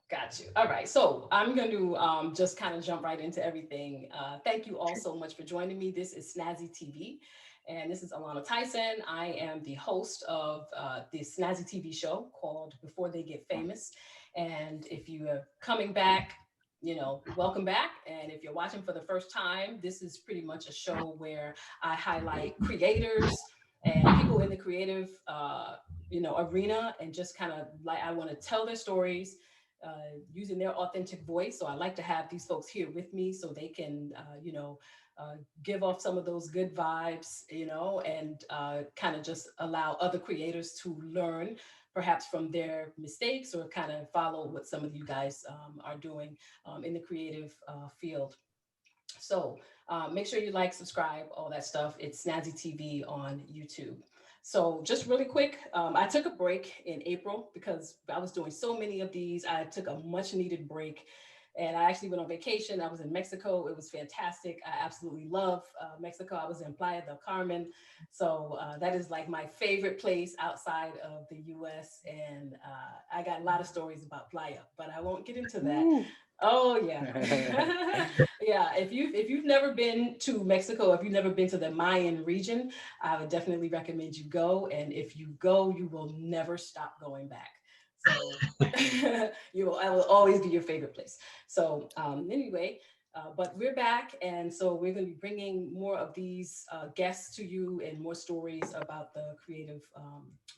Got you. All right. So I'm going to just kind of jump right into everything. Thank you all so much for joining me. This is SnazzyTV, and this is Alana Tyson. I am the host of the SnazzyTV show called Before They Get Famous. And if you are coming back, welcome back. And if you're watching for the first time, this is pretty much a show where I highlight creators and people in the creative, arena, and just kind of like I want to tell their stories using their authentic voice. So I like to have these folks here with me so they can, give off some of those good vibes, and kind of just allow other creators to learn perhaps from their mistakes or kind of follow what some of you guys are doing in the creative field. So make sure you like, subscribe, all that stuff. It's Snazzy TV on YouTube. So just really quick, I took a break in April because I was doing so many of these. I took a much needed break and I actually went on vacation. I was in Mexico. It was fantastic. I absolutely love Mexico. I was in Playa del Carmen. So that is like my favorite place outside of the US. And I got a lot of stories about Playa, but I won't get into that. Ooh. Oh yeah. Yeah, if you've never been to Mexico, if you've never been to the Mayan region, I would definitely recommend you go. And if you go, you will never stop going back. So I will always be your favorite place. So anyway, but we're back, and so we're going to be bringing more of these guests to you and more stories about the creative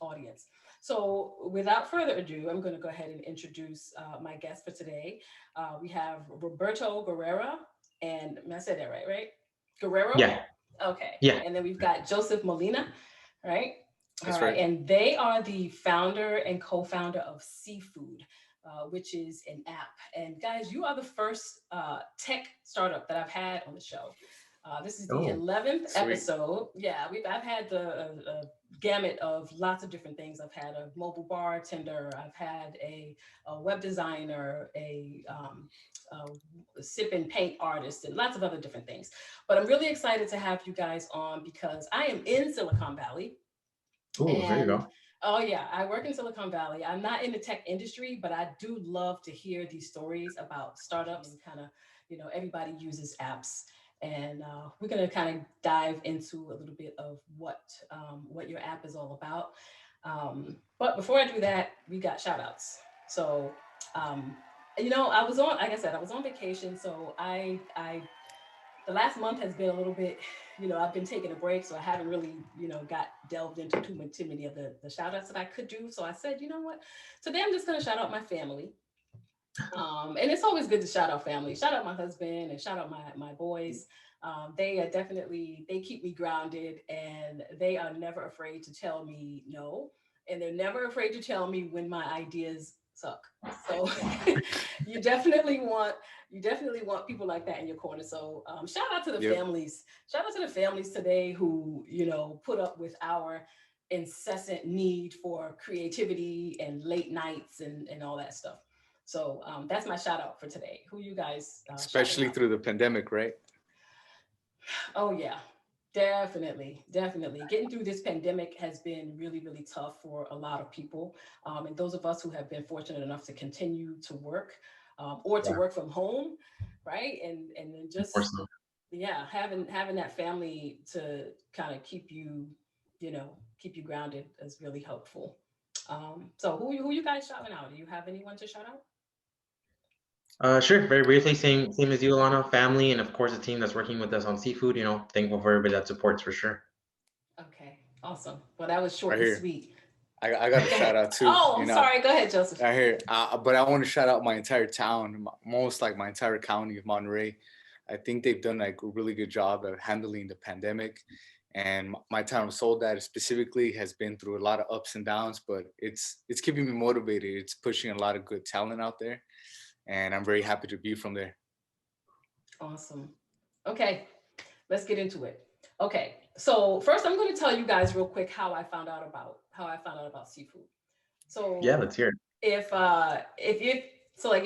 audience. So without further ado, I'm going to go ahead and introduce my guest for today. We have Roberto Guerrero, and I said that right, right? Guerrero? Yeah, Okay. yeah, And then we've got Joseph Molina, right? All That's right. right. And they are the founder and co-founder of SeeFood, which is an app. And guys, you are the first tech startup that I've had on the show. This is the oh, 11th Sweet. episode. Yeah, I've had the gamut of lots of different things. I've had a mobile bartender. I've had a web designer, a sip and paint artist, and lots of other different things. But I'm really excited to have you guys on because I am in Silicon Valley. oh, there you And go. oh yeah, I work in Silicon Valley. I'm not in the tech industry, but I do love to hear these stories about startups and kind of, everybody uses apps. And we're gonna kind of dive into a little bit of what your app is all about. But before I do that, we got shout outs. So I was on, like I said, I was on vacation, so I the last month has been a little bit, I've been taking a break, so I haven't really, got delved into too many of the shout outs that I could do. So I said, you know what? Today I'm just going to shout out my family. And it's always good to shout out family, shout out my husband and shout out my boys. They are definitely, they keep me grounded and they are never afraid to tell me no. And they're never afraid to tell me when my ideas suck. So you definitely want people like that in your corner. So shout out to the Yep. families. Shout out to the families today who put up with our incessant need for creativity and late nights and all that stuff. So that's my shout out for today. Who you guys shouting Especially out? through the pandemic, right? Oh yeah, definitely, definitely. Getting through this pandemic has been really, really tough for a lot of people, and those of us who have been fortunate enough to continue to work or to Yeah, work from home, right? And then of course just not. yeah, having that family to kind of keep you grounded is really helpful. So who you guys shouting out? Do you have anyone to shout out? Sure. Very briefly, same as you, Alana. Family, and of course the team that's working with us on SeeFood. Thankful for everybody that supports for sure. Okay, awesome. Well, that was short Right and here. sweet. I got a Go shout ahead. out too. Oh, I'm sorry. Go ahead, Joseph. Right here. But I want to shout out my entire town, most like my entire county of Monterey. I think they've done like a really good job of handling the pandemic. And my town of Soledad specifically has been through a lot of ups and downs, but it's keeping me motivated. It's pushing a lot of good talent out there, and I'm very happy to be from there. Awesome. Okay, let's get into it. Okay, so first I'm going to tell you guys real quick how I found out about SeeFood. Yeah, So let's hear it. if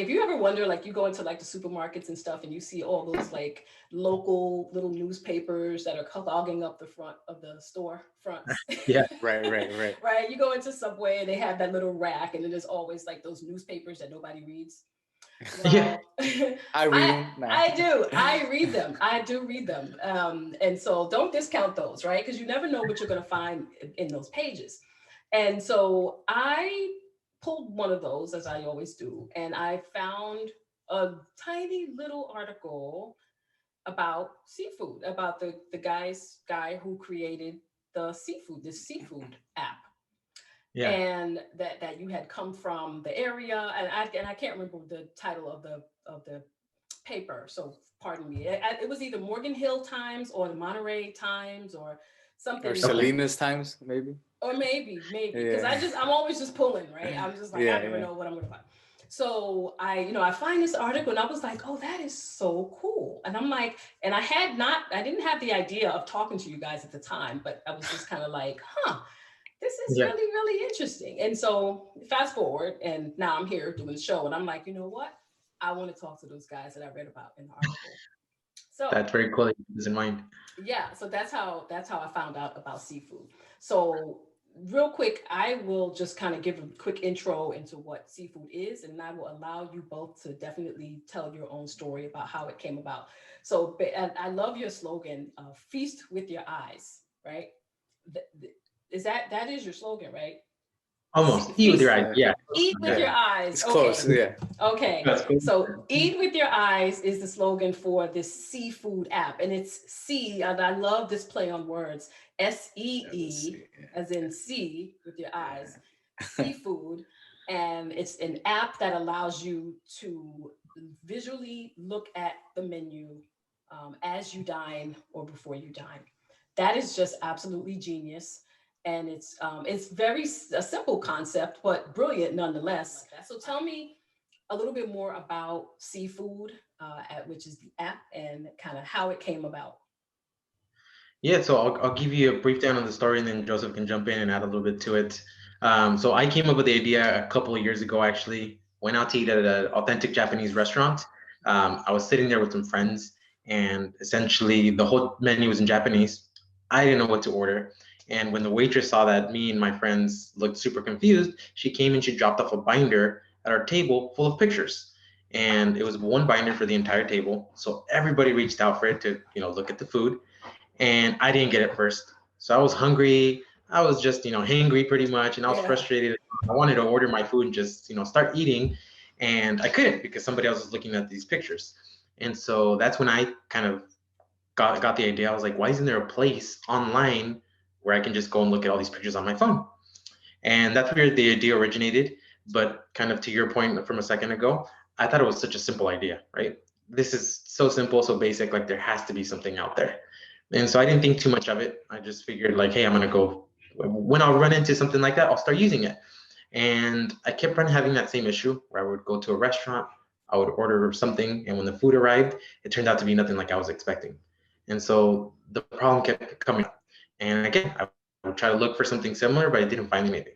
you ever wonder, like you go into like the supermarkets and stuff and you see all those like local little newspapers that are clogging up the front of the store fronts. Yeah, Right, right, right. Right, you go into Subway and they have that little rack and then there's always like those newspapers that nobody reads. Yeah. Well, I read them. Nah. I do. I read them. I do read them. And so don't discount those, right? Because you never know what you're going to find in those pages. And so I pulled one of those, as I always do, and I found a tiny little article about seafood, about the guy who created this seafood app, Yeah. and that you had come from the area, and I can't remember the title of the paper, so pardon me. It was either Morgan Hill Times or the Monterey Times or Or something, Okay. Salinas Times, maybe. or maybe because Yeah. I'm always just pulling, right? I'm just like, I Yeah, never yeah. know what I'm gonna find. So I find this article and I was like, oh, that is so cool. And I'm like, and I didn't have the idea of talking to you guys at the time, but I was just kind of like, this is Yeah. really, really interesting. And so fast forward, and now I'm here doing the show, and I'm like, you know what? I want to talk to those guys that I read about in the article. So That's very cool. Is in mind. yeah, so that's how I found out about SeeFood. So real quick, I will just kind of give a quick intro into what SeeFood is, and I will allow you both to definitely tell your own story about how it came about. So and I love your slogan, "Feast with your eyes," right? Is that is your slogan, right? Almost. Eat with Feast, your eyes. Yeah. Yeah. eat with Yeah. your eyes. It's Okay. close. Yeah. Okay, That's cool. so eat with your eyes is the slogan for this seafood app, and it's C, and I love this play on words, SEE, as in see with your eyes, seafood, and it's an app that allows you to visually look at the menu as you dine or before you dine. That is just absolutely genius. And it's a simple concept, but brilliant nonetheless. So tell me a little bit more about SeeFood, which is the app, and kind of how it came about. Yeah, so I'll give you a brief down on the story, and then Joseph can jump in and add a little bit to it. So I came up with the idea a couple of years ago, actually. Went out to eat at an authentic Japanese restaurant. I was sitting there with some friends, and essentially the whole menu was in Japanese. I didn't know what to order. And when the waitress saw that me and my friends looked super confused, she came and she dropped off a binder at our table full of pictures. And it was one binder for the entire table. So everybody reached out for it to, look at the food, and I didn't get it first. So I was hungry. I was just, hangry pretty much, and I was Yeah. frustrated. I wanted to order my food and just, start eating, and I couldn't because somebody else was looking at these pictures. And so that's when I kind of got the idea. I was like, why isn't there a place online where I can just go and look at all these pictures on my phone? And that's where the idea originated. But kind of to your point from a second ago, I thought it was such a simple idea, right? This is so simple, so basic, like there has to be something out there. And so I didn't think too much of it. I just figured like, hey, I'm gonna go, when I'll run into something like that, I'll start using it. And I kept on having that same issue where I would go to a restaurant, I would order something, and when the food arrived, it turned out to be nothing like I was expecting. And so the problem kept coming up. And again, I would try to look for something similar, but I didn't find anything.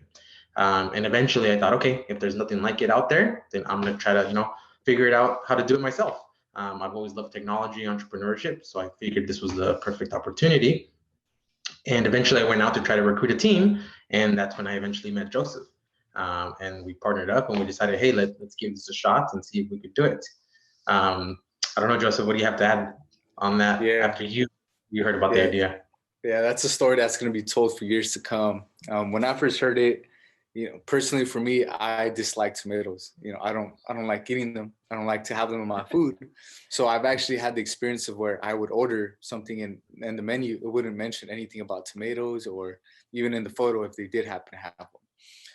And eventually I thought, okay, if there's nothing like it out there, then I'm gonna try to, figure it out how to do it myself. I've always loved technology, entrepreneurship, so I figured this was the perfect opportunity. And eventually I went out to try to recruit a team, and that's when I eventually met Joseph. And we partnered up and we decided, hey, let's give this a shot and see if we could do it. I don't know, Joseph, what do you have to add on that after you heard about the idea? Yeah, that's a story that's going to be told for years to come. When I first heard it, personally for me, I dislike tomatoes. I don't like eating them. I don't like to have them in my food. So I've actually had the experience of where I would order something and the menu, it wouldn't mention anything about tomatoes, or even in the photo if they did happen to have them.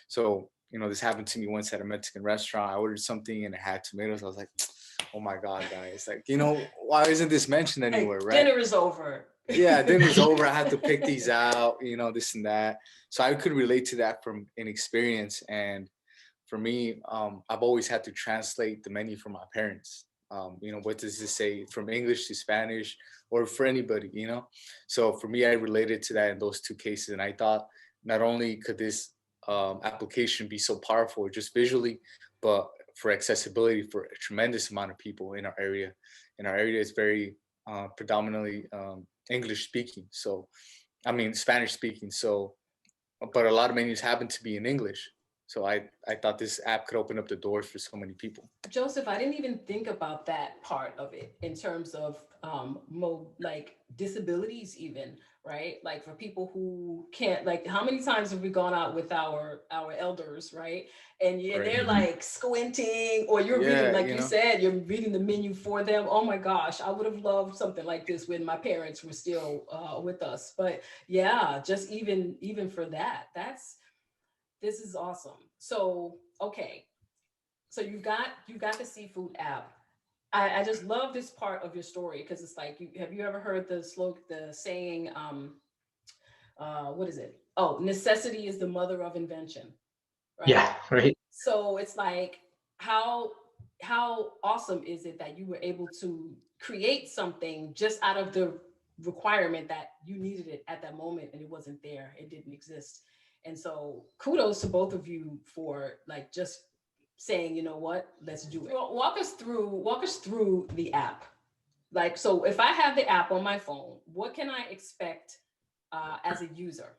So, this happened to me once at a Mexican restaurant. I ordered something and it had tomatoes. I was like, oh my God, guys, like, why isn't this mentioned anywhere, right? Dinner is over. Yeah, dinner's over. I had to pick these out, this and that. So I could relate to that from an experience. And for me, I've always had to translate the menu for my parents. What does this say from English to Spanish, or for anybody, So for me, I related to that in those two cases. And I thought not only could this application be so powerful just visually, but for accessibility for a tremendous amount of people in our area. And our area is very predominantly English speaking. So, I mean, Spanish speaking. So, but a lot of menus happen to be in English. So I thought this app could open up the doors for so many people. Joseph, I didn't even think about that part of it in terms of like disabilities even, right? Like for people who can't, like how many times have we gone out with our elders, right? And yeah, Right. they're like squinting, or you're reading, Yeah, like you you know. said, you're reading the menu for them. Oh my gosh, I would have loved something like this when my parents were still with us. But yeah, just even for that, this is awesome. So okay, so you've got the SeeFood app. I just love this part of your story because it's like, have you ever heard the saying, what is it? Oh, necessity is the mother of invention, right? Yeah, right. So it's like, how how awesome is it that you were able to create something just out of the requirement that you needed it at that moment, and it wasn't there, it didn't exist. And so kudos to both of you for like just saying, you know what, let's do it. Well, walk us through the app. Like, so if I have the app on my phone, what can I expect as a user?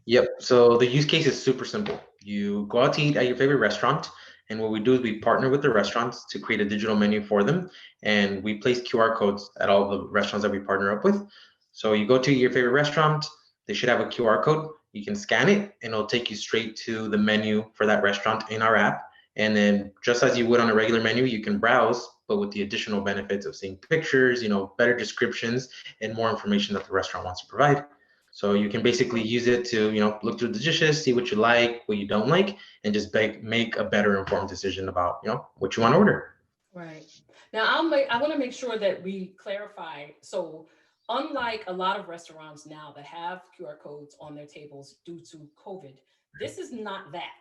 Yep. So the use case is super simple. You go out to eat at your favorite restaurant, and what we do is we partner with the restaurants to create a digital menu for them, and we place QR codes at all the restaurants that we partner up with. So you go to your favorite restaurant, they should have a QR code. You can scan it, and it'll take you straight to the menu for that restaurant in our app. And then, just as you would on a regular menu, you can browse, but with the additional benefits of seeing pictures, better descriptions, and more information that the restaurant wants to provide. So you can basically use it to, look through the dishes, see what you like, what you don't like, and just make a better informed decision about, what you want to order. Right. Now, I want to make sure that we clarify. So, unlike a lot of restaurants now that have QR codes on their tables due to COVID, this is not that,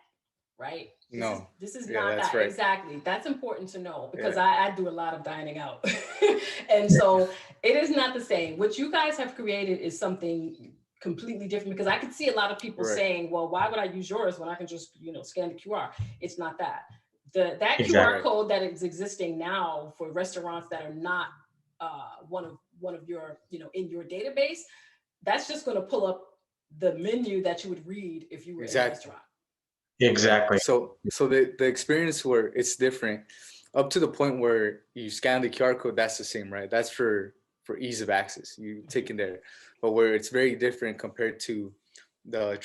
right? This is No. this is Yeah, not that's that. right. Exactly. That's important to know because Yeah. I do a lot of dining out. And so it is not the same. What you guys have created is something completely different, because I could see a lot of people Right. saying, well, why would I use yours when I can just, scan the QR? It's not that. That QR Exactly. code that is existing now for restaurants that are not one of your, in your database, that's just going to pull up the menu that you would read if you were in a Exactly. restaurant. Exactly. So the experience where it's different, up to the point where you scan the QR code, that's the same, right? That's for ease of access. You take it there, but where it's very different compared to the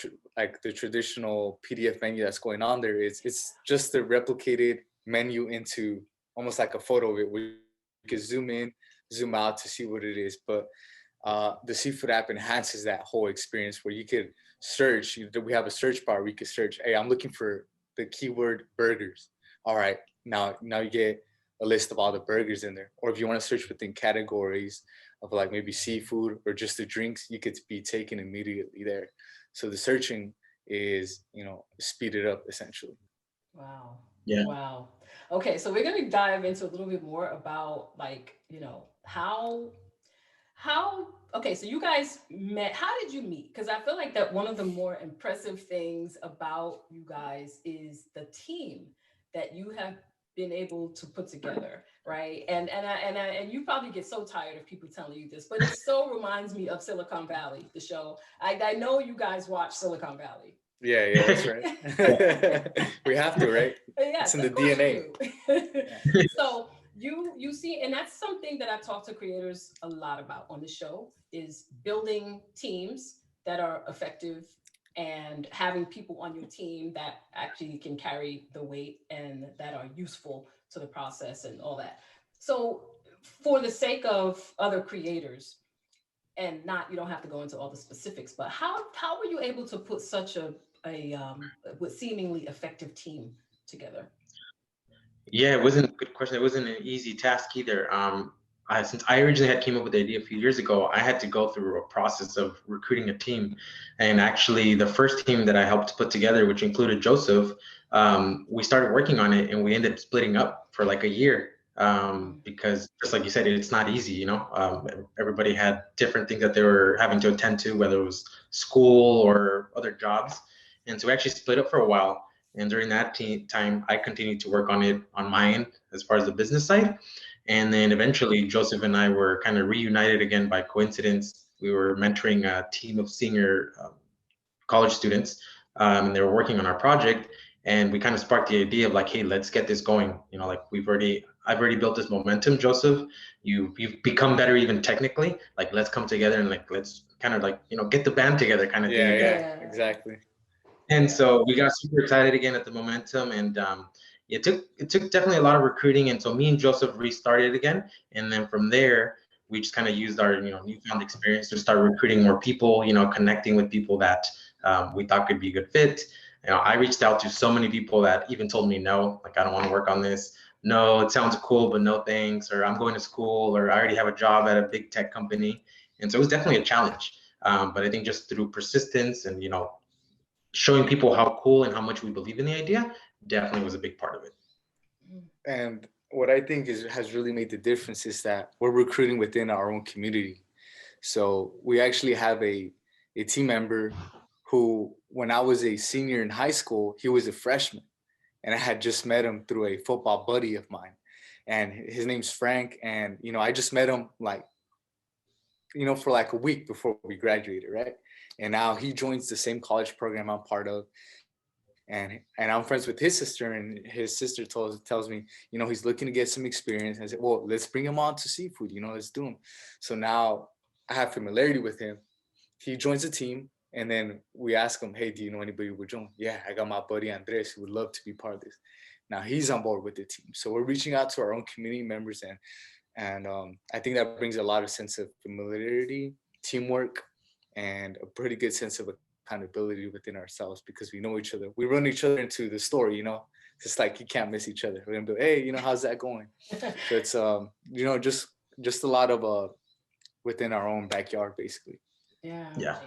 traditional PDF menu that's going on there, it's just the replicated menu into almost like a photo of it, where you can zoom in, zoom out to see what it is. But the SeeFood app enhances that whole experience where you could search. We have a search bar where you can search, hey, I'm looking for the keyword burgers. All right, now you get a list of all the burgers in there. Or if you want to search within categories of like maybe seafood or just the drinks, you could be taken immediately there. So the searching is, speeded up essentially. Wow. Yeah. Wow. Okay, so we're going to dive into a little bit more about, like, how okay, so you guys met. How did you meet? Because I feel like that one of the more impressive things about you guys is the team that you have been able to put together, right? And you probably get so tired of people telling you this, but it so reminds me of Silicon Valley, the show. I know you guys watch Silicon Valley. Yeah, that's right. We have to, right? Yes, It's in the of course DNA. you do. So you see, and that's something that I talk to creators a lot about on the show, is building teams that are effective and having people on your team that actually can carry the weight and that are useful to the process and all that. So for the sake of other creators, and not, you don't have to go into all the specifics, but how were you able to put such a with seemingly effective team together? Yeah, it wasn't a good question. It wasn't an easy task either. Since I originally had came up with the idea a few years ago, I had to go through a process of recruiting a team. And actually, the first team that I helped put together, which included Joseph, we started working on it, and we ended up splitting up for like a year. Because just like you said, it's not easy, everybody had different things that they were having to attend to, whether it was school or other jobs. And so we actually split up for a while. And during that time, I continued to work on it on my end as far as the business side. And then eventually, Joseph and I were kind of reunited again by coincidence. We were mentoring a team of senior college students and they were working on our project. And we kind of sparked the idea of like, hey, let's get this going. Like I've already built this momentum, Joseph. You've become better even technically. Like, let's come together and like let's kind of like get the band together, kind of thing again. Yeah, exactly. And so we got super excited again at the momentum, and it took definitely a lot of recruiting. And so me and Joseph restarted again, and then from there we just kind of used our newfound experience to start recruiting more people, connecting with people that we thought could be a good fit. I reached out to so many people that even told me no, like I don't want to work on this. No, it sounds cool, but no thanks. Or I'm going to school, or I already have a job at a big tech company. And so it was definitely a challenge. But I think just through persistence and showing people how cool and how much we believe in the idea definitely was a big part of it. And what I think has really made the difference is that we're recruiting within our own community. So we actually have a team member who, when I was a senior in high school, he was a freshman. And I had just met him through a football buddy of mine. And his name's Frank. And, I just met him for like a week before we graduated, right? And now he joins the same college program I'm part of. And I'm friends with his sister, and his sister tells me, he's looking to get some experience. I said, well, let's bring him on to SeeFood, let's do him. So now I have familiarity with him. He joins the team, and then we ask him, hey, do you know anybody who would join? Yeah, I got my buddy Andres who would love to be part of this. Now he's on board with the team. So we're reaching out to our own community members, and I think that brings a lot of sense of familiarity, teamwork, and a pretty good sense of accountability within ourselves, because we know each other. We run each other into the store, It's like you can't miss each other. We're gonna be, hey, how's that going? So it's just a lot of within our own backyard, basically. Yeah.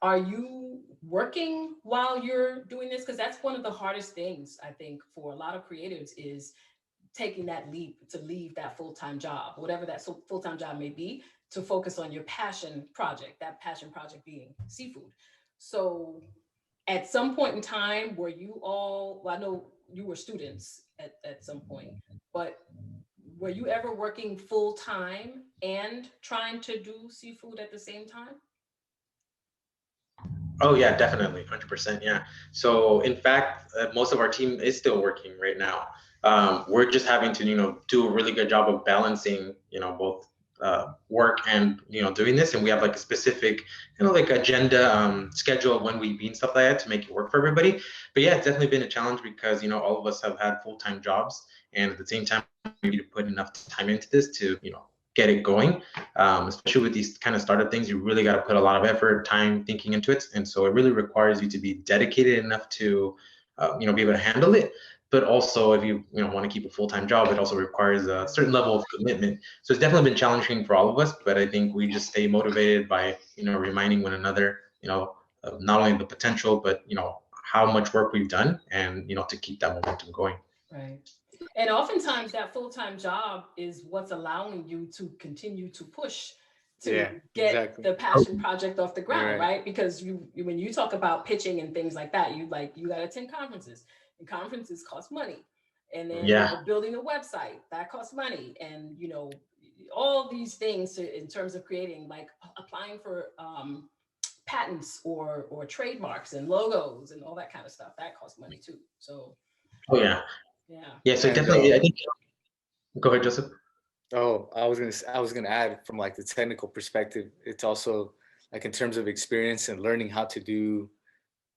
Are you working while you're doing this? Because that's one of the hardest things, I think, for a lot of creatives, is taking that leap to leave that full-time job, whatever that full-time job may be, to focus on your passion project, that passion project being SeeFood. So at some point in time, were you all, well, I know you were students at some point, but were you ever working full-time and trying to do SeeFood at the same time? Oh yeah, definitely, 100%. Yeah. So in fact, most of our team is still working right now. We're just having to, do a really good job of balancing, both work and doing this. And we have like a specific, like agenda schedule of when we meet and stuff like that to make it work for everybody. But yeah, it's definitely been a challenge because all of us have had full-time jobs, and at the same time, we need to put enough time into this to get it going. Especially with these kind of startup things, you really got to put a lot of effort, time, thinking into it, and so it really requires you to be dedicated enough to, be able to handle it. But also, if you want to keep a full-time job, it also requires a certain level of commitment. So it's definitely been challenging for all of us. But I think we just stay motivated by reminding one another, not only the potential, but how much work we've done, and to keep that momentum going. Right. And oftentimes that full-time job is what's allowing you to continue to push to get the passion project off the ground, right? Because when you talk about pitching and things like that, you got to attend conferences, and conferences cost money. And then building a website, that costs money. And all these things in terms of creating, like applying for patents or trademarks and logos and all that kind of stuff, that costs money too. So yeah. So definitely, I think. Go ahead, Joseph. Oh, I was gonna add, from like the technical perspective, it's also like in terms of experience and learning how to do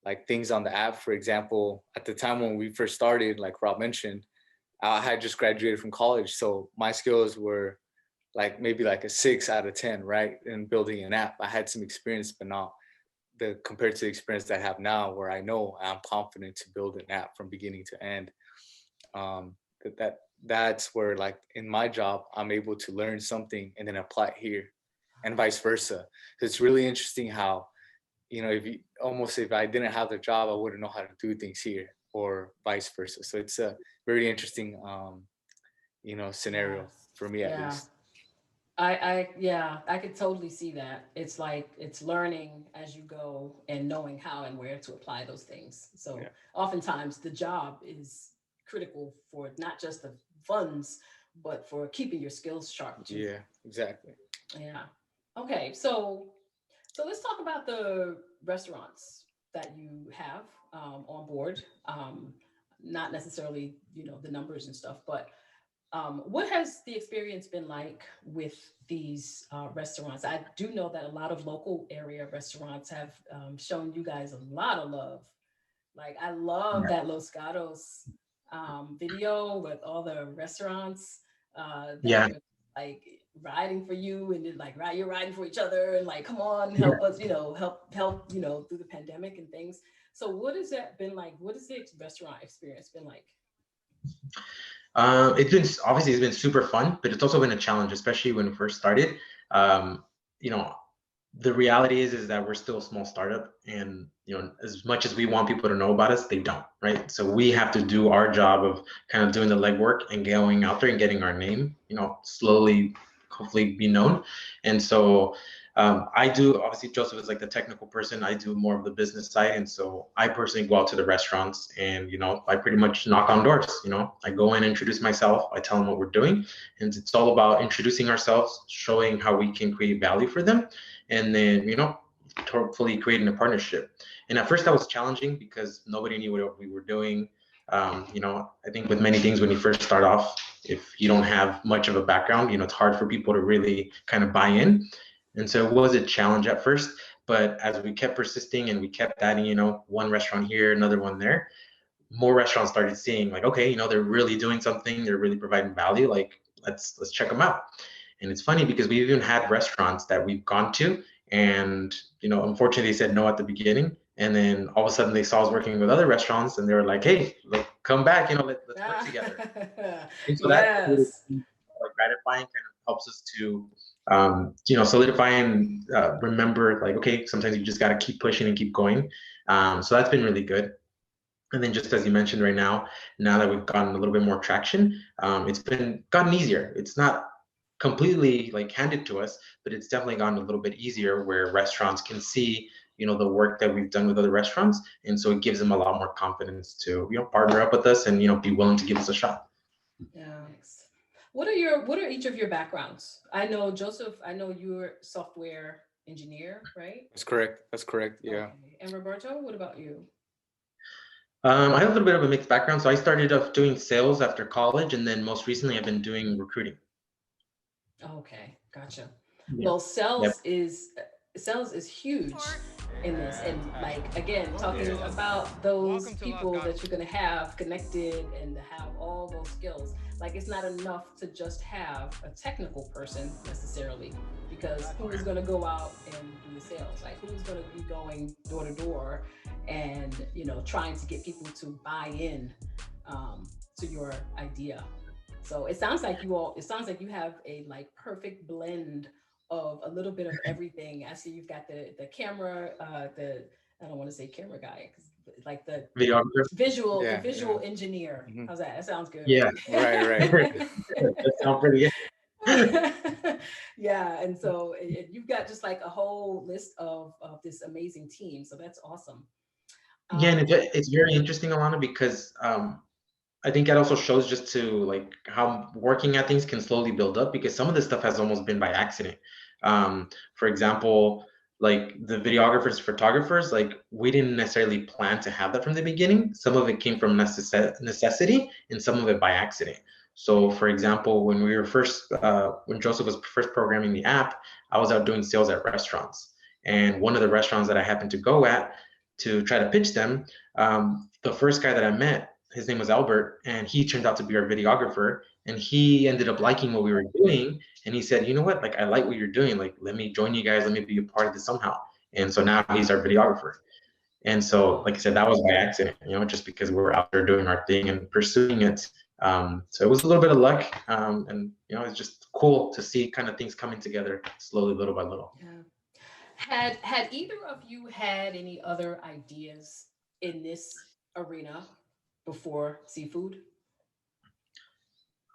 like things on the app. For example, at the time when we first started, like Rob mentioned, I had just graduated from college, so my skills were like maybe like a 6 out of 10, right? In building an app, I had some experience, but not compared to the experience that I have now, where I know I'm confident to build an app from beginning to end. That's where, like in my job, I'm able to learn something and then apply it here, and vice versa. It's really interesting how, if I didn't have the job, I wouldn't know how to do things here, or vice versa. So it's a very interesting, scenario for me, at least. I could totally see that. It's like it's learning as you go and knowing how and where to apply those things. So oftentimes the job is critical for not just the funds, but for keeping your skills sharp too. Yeah, exactly. Yeah. Okay. So let's talk about the restaurants. that you have on board. Not necessarily, the numbers and stuff, but what has the experience been like with these restaurants? I do know that a lot of local area restaurants have shown you guys a lot of love. Like, I love that Los Gatos video with all the restaurants that Yeah. were like riding for you, and then like you're riding for each other, and like, come on, help us, help through the pandemic and things. So what has that been like? What has the restaurant experience been like? It's been super fun, but it's also been a challenge, especially when we first started. Um, you know, the reality is that we're still a small startup, and as much as we want people to know about us, they don't, right? So we have to do our job of kind of doing the legwork and going out there and getting our name, slowly, hopefully be known. And so I do, obviously Joseph is like the technical person, I do more of the business side. And so I personally go out to the restaurants and I pretty much knock on doors. I go in, introduce myself, I tell them what we're doing, and it's all about introducing ourselves, showing how we can create value for them, and then hopefully creating a partnership. And at first that was challenging because nobody knew what we were doing. I think with many things, when you first start off, if you don't have much of a background, it's hard for people to really kind of buy in. And so it was a challenge at first, but as we kept persisting and we kept adding, one restaurant here, another one there, more restaurants started seeing like, okay, they're really doing something, they're really providing value. Like, let's check them out. And it's funny because we've even had restaurants that we've gone to, and unfortunately they said no at the beginning, and then all of a sudden they saw us working with other restaurants, and they were like, hey, like, come back, let's work together. And so that's really, like, gratifying, kind of helps us to solidify and remember, like, okay, sometimes you just got to keep pushing and keep going. So that's been really good. And then just as you mentioned, right now that we've gotten a little bit more traction, it's been gotten easier. It's not completely like handed to us, but it's definitely gotten a little bit easier where restaurants can see, the work that we've done with other restaurants. And so it gives them a lot more confidence to, partner up with us and, be willing to give us a shot. Yeah. What are each of your backgrounds? I know, Joseph, you're software engineer, right? That's correct. Yeah. Okay. And Roberto, what about you? I have a little bit of a mixed background. So I started off doing sales after college, and then most recently I've been doing recruiting. Okay, gotcha. Yeah. Well, sales is huge in this, and like, again, talking about those people that you're going to have connected and to have all those skills. Like, it's not enough to just have a technical person necessarily, because who is going to go out and do the sales? Like, who's going to be going door to door and trying to get people to buy in to your idea? So it sounds like you have a like perfect blend of a little bit of everything. I see you've got the camera, I don't want to say camera guy, because like the visual engineer. Mm-hmm. How's that? That sounds good. Yeah. Right. That sounds pretty good. Yeah, and so you've got just like a whole list of this amazing team. So that's awesome. Yeah, and it's very interesting, Alana, because I think it also shows just to like how working at things can slowly build up, because some of this stuff has almost been by accident. For example, like the videographers, photographers, like we didn't necessarily plan to have that from the beginning. Some of it came from necessity and some of it by accident. So for example, when when Joseph was first programming the app, I was out doing sales at restaurants. And one of the restaurants that I happened to go at to try to pitch them, the first guy that I met, his name was Albert, and he turned out to be our videographer, and he ended up liking what we were doing. And he said, you know what, like, I like what you're doing. Like, let me join you guys. Let me be a part of this somehow. And so now he's our videographer. And so, like I said, that was by accident, just because we were out there doing our thing and pursuing it. So it was a little bit of luck. And, it's just cool to see kind of things coming together slowly, little by little. Yeah. Had either of you had any other ideas in this arena before SeeFood?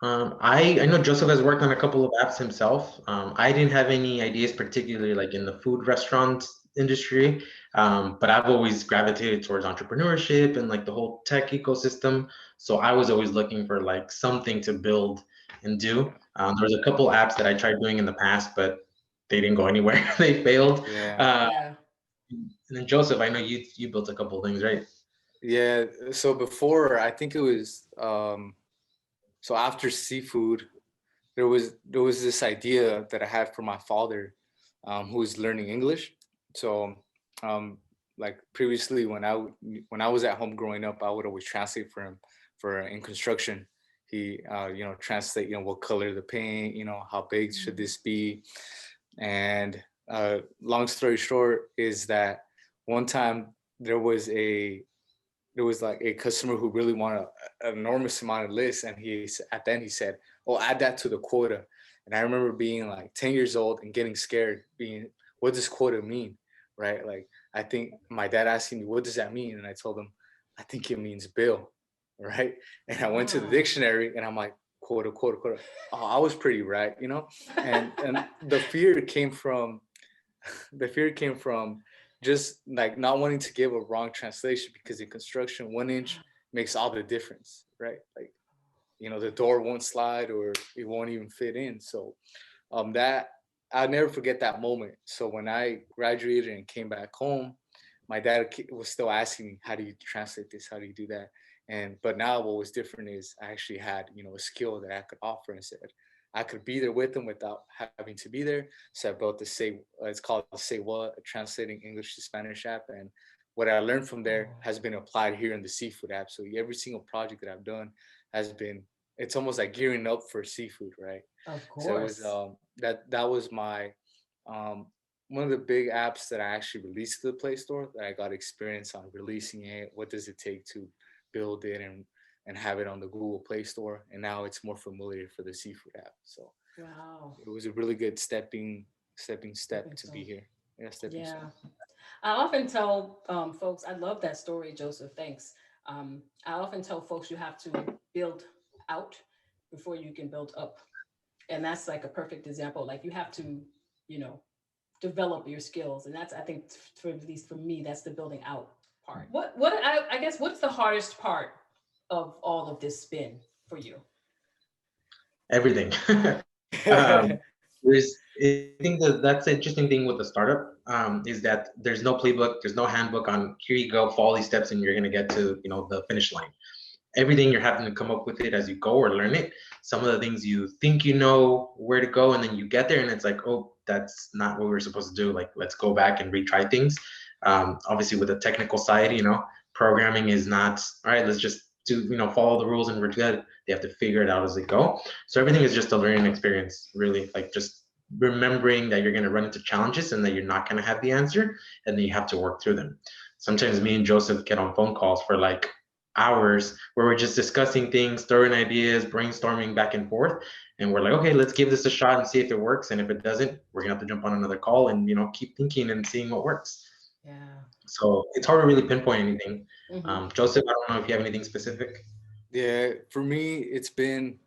I know Joseph has worked on a couple of apps himself. I didn't have any ideas particularly like in the food restaurant industry, but I've always gravitated towards entrepreneurship and like the whole tech ecosystem. So I was always looking for like something to build and do. There was a couple apps that I tried doing in the past, but they didn't go anywhere. They failed. And then Joseph, I know you built a couple things, right? Yeah. So before, I think it was so after SeeFood, there was this idea that I had for my father, who was learning English. So um, like previously, when I was at home growing up, I would always translate for him for in construction. He translate, what color the paint, how big should this be. And long story short is that one time there was like a customer who really wanted an enormous amount of lists, and at the end he said, "Oh, add that to the quota." And I remember being like 10 years old and getting scared, being, "What does quota mean?" Right? Like, I think my dad asking me, "What does that mean?" And I told him, "I think it means bill." Right? And I went to the Wow. dictionary and I'm like, "Quota, quota, quota." Oh, I was pretty right, And the fear came from the fear came from just like not wanting to give a wrong translation, because in construction 1 inch makes all the difference, right? Like, the door won't slide or it won't even fit in. So that I'll never forget that moment. So when I graduated and came back home, my dad was still asking me, "How do you translate this? How do you do that?" And but now what was different is I actually had, a skill that I could offer, and said I could be there with them without having to be there. So I built it's called Say What, a translating English to Spanish app. And what I learned from there Oh, has been applied here in the SeeFood app. So every single project that I've done has been, it's almost like gearing up for SeeFood, right? of So it was course. that was my um, one of the big apps that I actually released to the Play Store, that I got experience on releasing it. What does it take to build it and have it on the Google Play Store? And now it's more familiar for the SeeFood app. So Wow. it was a really good stepping step Stepping to be stone. here. Yeah, stepping Yeah. stone. I often tell folks, I love that story, Joseph. Thanks. I often tell folks you have to build out before you can build up. And that's like a perfect example. Like you have to, you know, develop your skills. And that's, I think, for at least for me, that's the building out part. I guess, what's the hardest part of all of this spin for you? Everything. I think that's the interesting thing with the startup, is that there's no playbook, there's no handbook on here you go, follow these steps, and you're gonna get to the finish line. Everything you're having to come up with it as you go or learn it. Some of the things you think you know where to go, and then you get there, and it's like, oh, that's not what we were supposed to do. Like, let's go back and retry things. Obviously, with the technical side, programming is not all right. Let's just do follow the rules and we're good. They have to figure it out as they go. So everything is just a learning experience, really. Like just remembering that you're going to run into challenges and that you're not going to have the answer, and then you have to work through them. Sometimes me and Joseph get on phone calls for like hours where we're just discussing things, throwing ideas, brainstorming back and forth. And we're like, okay, let's give this a shot and see if it works. And if it doesn't, we're gonna have to jump on another call and keep thinking and seeing what works. Yeah. So it's hard to really pinpoint anything. Mm-hmm. Joseph, I don't know if you have anything specific. Yeah, for me, it's been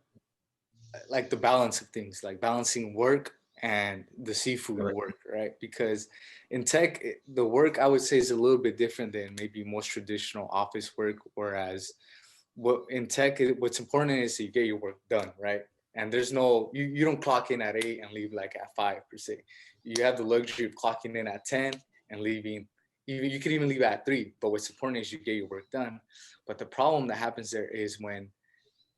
like the balance of things, like balancing work and the SeeFood work, right? Because in tech, the work I would say is a little bit different than maybe most traditional office work. Whereas what in tech, what's important is you get your work done, right? And there's no, you don't clock in at 8 and leave like at 5 per se. You have the luxury of clocking in at 10 and leaving. Even you could even leave at 3. But what's important is you get your work done. But the problem that happens there is when,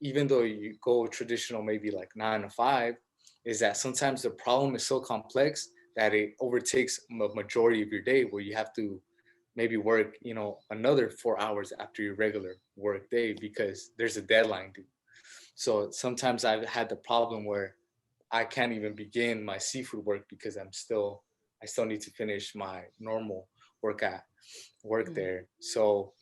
even though you go traditional, maybe like 9 to 5, is that sometimes the problem is so complex that it overtakes a majority of your day, where you have to maybe work, another 4 hours after your regular work day because there's a deadline due. So sometimes I've had the problem where I can't even begin my SeeFood work because I still need to finish my normal work at work Mm-hmm. there. So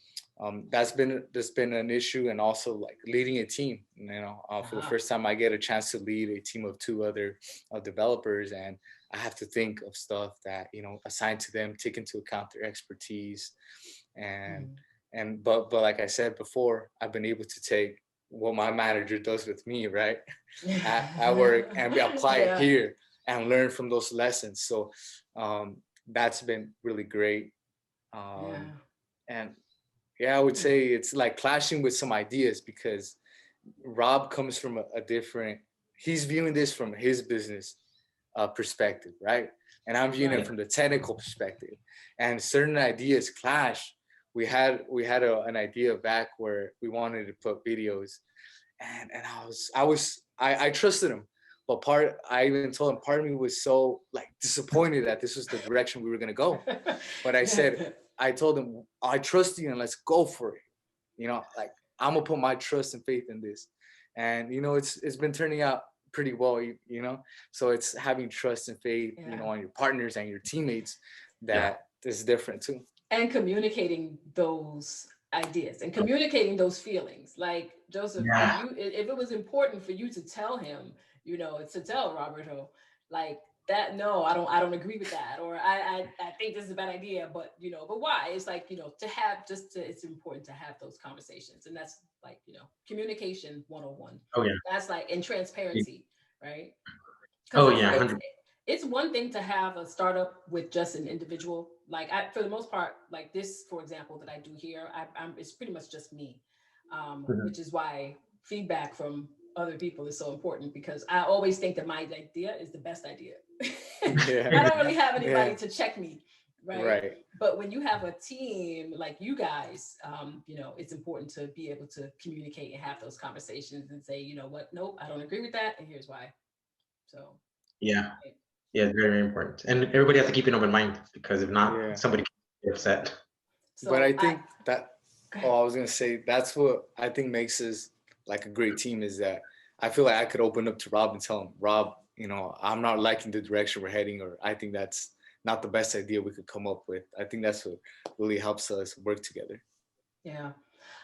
that's been an issue. And also like leading a team. For the Uh-huh. first time, I get a chance to lead a team of 2 other developers, and I have to think of stuff that assigned to them, take into account their expertise, and Mm-hmm. but like I said before, I've been able to take what my manager does with me, right, at work, and apply it Yeah. here and learn from those lessons. So that's been really great. um, Yeah. and yeah, I would say it's like clashing with some ideas, because Rob comes from a different, he's viewing this from his business perspective, right? and I'm viewing it from the technical perspective, and certain ideas clash. We had an idea back where we wanted to put videos, and I trusted him, but I even told him, part of me was so like disappointed that this was the direction we were gonna go. But I told him, I trust you and let's go for it. Like, I'm gonna put my trust and faith in this, and it's been turning out pretty well. So it's having trust and faith, on your partners and your teammates that is different too. And communicating those ideas and communicating those feelings. Like, Joseph, if it was important for you to tell him, to tell Roberto, like, that, no, I don't agree with that, or I think this is a bad idea, but but why? It's like, it's important to have those conversations, and that's like, communication 101. Oh yeah. That's like, in transparency, right? Oh yeah. It's one thing to have a startup with just an individual. Like, for the most part, like this, for example, that I do here, it's pretty much just me, which is why feedback from other people is so important, because I always think that my idea is the best idea. I don't really have anybody to check me, right? But when you have a team like you guys, it's important to be able to communicate and have those conversations and say, what, nope, I don't agree with that, and here's why. So yeah. Yeah, it's very, very important. And everybody has to keep an open mind, because if not, somebody can get upset. So but I think I was going to say, that's what I think makes us like a great team, is that I feel like I could open up to Rob and tell him, Rob, I'm not liking the direction we're heading, or I think that's not the best idea we could come up with. I think that's what really helps us work together. Yeah.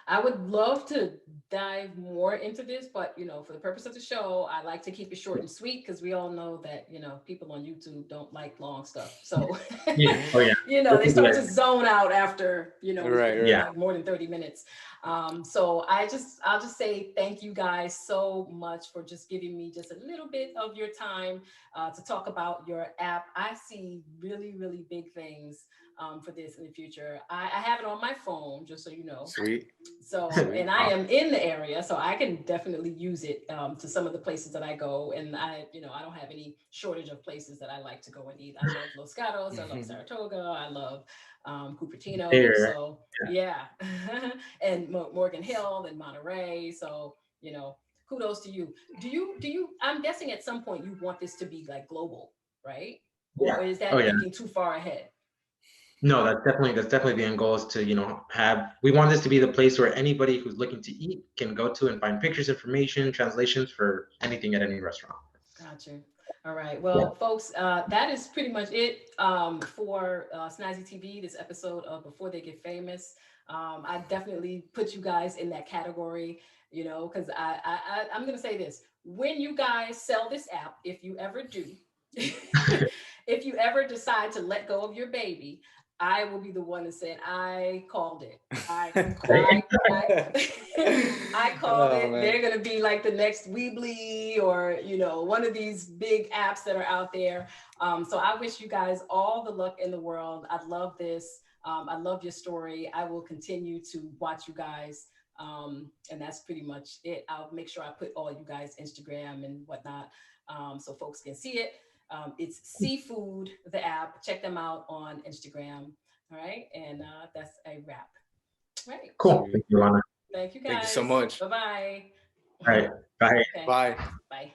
I would love to dive more into this, but for the purpose of the show, I like to keep it short and sweet, because we all know that people on YouTube don't like long stuff. So they start to zone out after like more than 30 minutes. So I'll just say thank you guys so much for just giving me just a little bit of your time to talk about your app. I see really, really big things for this in the future. I have it on my phone, just so you know. Sweet. So, and I am in the area, so I can definitely use it to some of the places that I go. And I don't have any shortage of places that I like to go and eat. I love Los Gatos, I love Saratoga, I love Cupertino. So yeah, and Morgan Hill and Monterey. So, kudos to you. Do you, I'm guessing at some point you want this to be like global, right? Or is that thinking too far ahead? No, that's definitely the end goal, is to, we want this to be the place where anybody who's looking to eat can go to and find pictures, information, translations for anything at any restaurant. Gotcha. All right. Well, folks, that is pretty much it for SnazzyTV, this episode of Before They Get Famous. I definitely put you guys in that category, because I'm going to say this. When you guys sell this app, if you ever do, if you ever decide to let go of your baby, I will be the one that said, I called it. I called it. Man. They're going to be like the next Weebly, or, one of these big apps that are out there. So I wish you guys all the luck in the world. I love this. I love your story. I will continue to watch you guys. And that's pretty much it. I'll make sure I put all you guys' Instagram and whatnot, so folks can see it. It's SeeFood, the app. Check them out on Instagram. All right. And that's a wrap. All right. Cool. Thank you, Lana. Thank you, guys. Thank you so much. Bye-bye. All right. Bye. Okay. Bye. Bye.